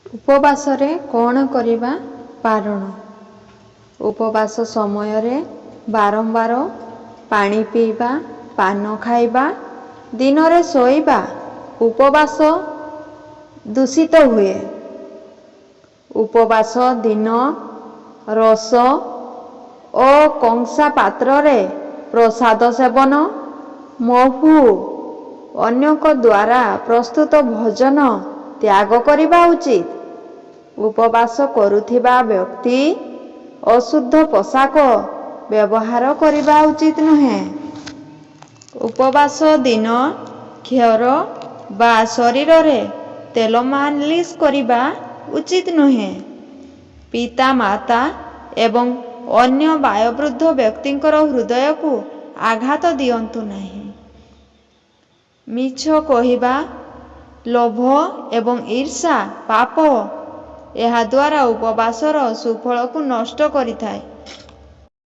ଉପବାସରେ କ'ଣ କରିବା ବାରଣ? ଉପବାସ ସମୟରେ ବାରମ୍ବାର ପାଣି ପିଇବା, ପାନ ଖାଇବା, ଦିନରେ ଶୋଇବା ଉପବାସ ଦୂଷିତ ହୁଏ। ଉପବାସ ଦିନ ରସ ଓ କଂସା ପାତ୍ରରେ ପ୍ରସାଦ ସେବନ, ମହୁ ଅନ୍ୟଙ୍କ ଦ୍ୱାରା ପ୍ରସ୍ତୁତ ଭୋଜନ ତ୍ୟାଗ କରିବା ଉଚିତ। ଉପବାସ କରୁଥିବା ବ୍ୟକ୍ତି ଅଶୁଦ୍ଧ ପୋଷାକ ବ୍ୟବହାର କରିବା ଉଚିତ ନୁହେଁ। ଉପବାସ ଦିନ କ୍ଷୌର ବା ଶରୀରରେ ତେଲ ମାଲିସ କରିବା ଉଚିତ ନୁହେଁ। ପିତା ମାତା ଏବଂ ଅନ୍ୟ ବୟୋବୃଦ୍ଧ ବ୍ୟକ୍ତିଙ୍କର ହୃଦୟକୁ ଆଘାତ ଦିଅନ୍ତୁ ନାହିଁ। ମିଛ କହିବା, ଲୋଭ ଏବଂ ଈର୍ଷା ପାପ। ଏହାଦ୍ୱାରା ଉପବାସର ସୁଫଳକୁ ନଷ୍ଟ କରିଥାଏ।